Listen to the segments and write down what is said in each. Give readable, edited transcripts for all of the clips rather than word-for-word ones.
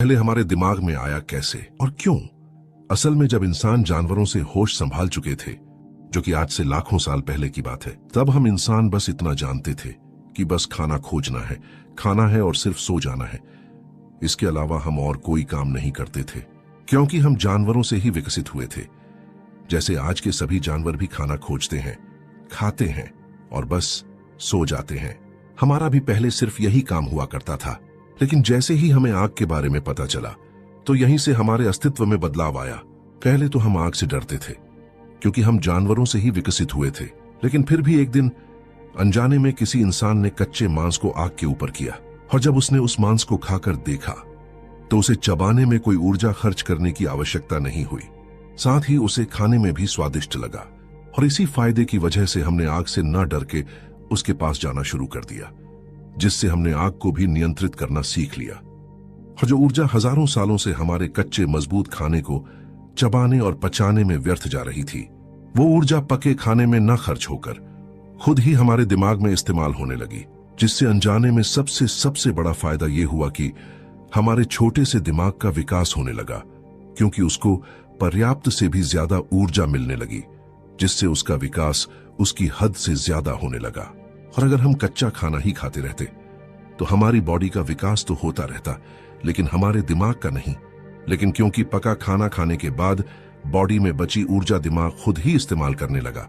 पहले हमारे दिमाग में आया कैसे और क्यों? असल में जब इंसान जानवरों से होश संभाल चुके थे, जो कि आज से लाखों साल पहले की बात है, तब हम इंसान बस इतना जानते थे कि बस खाना खोजना है, खाना है और सिर्फ सो जाना है। इसके अलावा हम और कोई काम नहीं करते थे, क्योंकि हम जानवरों से ही विकसित हुए थे। जैसे आज के सभी जानवर भी खाना खोजते हैं, खाते हैं और बस सो जाते हैं। हमारा भी पहले सिर्फ यही काम हुआ करता था, लेकिन जैसे ही हमें आग के बारे में पता चला, तो यहीं से हमारे अस्तित्व में बदलाव आया। पहले तो हम आग से डरते थे, क्योंकि हम जानवरों से ही विकसित हुए थे। लेकिन फिर भी एक दिन अनजाने में किसी इंसान ने कच्चे मांस को आग के ऊपर किया, और जब उसने उस मांस को खाकर देखा, तो उसे चबाने में कोई ऊर्जा खर्च करने की आवश्यकता नहीं हुई। साथ ही उसे खाने में भी स्वादिष्ट लगा, और इसी फायदे की वजह से हमने आग से न डर के उसके पास जाना शुरू कर दिया, जिससे हमने आग को भी नियंत्रित करना सीख लिया। और जो ऊर्जा हजारों सालों से हमारे कच्चे मजबूत खाने को चबाने और पचाने में व्यर्थ जा रही थी, वो ऊर्जा पके खाने में न खर्च होकर खुद ही हमारे दिमाग में इस्तेमाल होने लगी, जिससे अनजाने में सबसे बड़ा फायदा ये हुआ कि हमारे छोटे से दिमाग का विकास होने लगा, क्योंकि उसको पर्याप्त से भी ज्यादा ऊर्जा मिलने लगी, जिससे उसका विकास उसकी हद से ज्यादा होने लगा। और अगर हम कच्चा खाना ही खाते रहते, तो हमारी बॉडी का विकास तो होता रहता, लेकिन हमारे दिमाग का नहीं। लेकिन क्योंकि पका खाना खाने के बाद बॉडी में बची ऊर्जा दिमाग खुद ही इस्तेमाल करने लगा,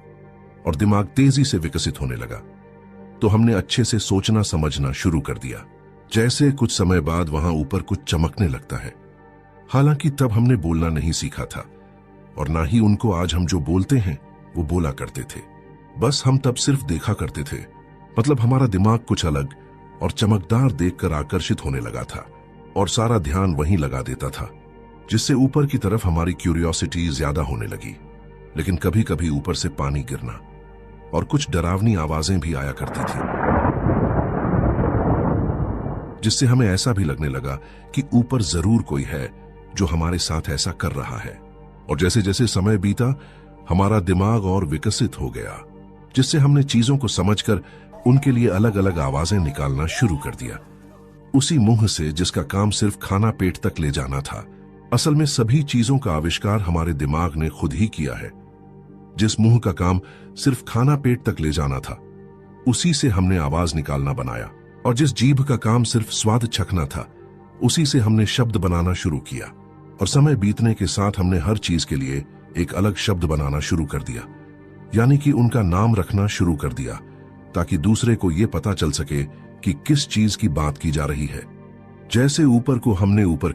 और दिमाग तेजी से विकसित होने लगा, तो हमने अच्छे से सोचना समझना शुरू कर दिया। जैसे कुछ समय बाद वहां ऊपर कुछ चमकने लगता है। हालांकि तब हमने बोलना नहीं सीखा था, और ना ही उनको आज हम जो बोलते हैं वो बोला करते थे। बस हम तब सिर्फ देखा करते थे। मतलब हमारा दिमाग कुछ अलग और चमकदार देखकर आकर्षित होने लगा था, और सारा ध्यान वहीं लगा देता था, जिससे ऊपर की तरफ हमारी क्यूरियोसिटी ज्यादा होने लगी। लेकिन कभी कभी ऊपर से पानी गिरना और कुछ डरावनी आवाजें भी आया करती थी, जिससे हमें ऐसा भी लगने लगा कि ऊपर जरूर कोई है जो हमारे साथ ऐसा कर रहा है। और जैसे जैसे समय बीता, हमारा दिमाग और विकसित हो गया, जिससे हमने चीजों को समझकर उनके लिए अलग अलग आवाजें निकालना शुरू कर दिया, उसी मुंह से जिसका काम सिर्फ खाना पेट तक ले जाना था। असल में सभी चीजों का आविष्कार हमारे दिमाग ने खुद ही किया है। जिस मुंह का काम सिर्फ खाना पेट तक ले जाना था, उसी से हमने आवाज निकालना बनाया, और जिस जीभ का काम सिर्फ स्वाद चखना था, उसी से हमने शब्द बनाना शुरू किया। और समय बीतने के साथ हमने हर चीज के लिए एक अलग शब्द बनाना शुरू कर दिया, यानी कि उनका नाम रखना शुरू कर दिया, ताकि दूसरे को यह पता चल सके कि किस चीज की बात की जा रही है। जैसे ऊपर को हमने ऊपर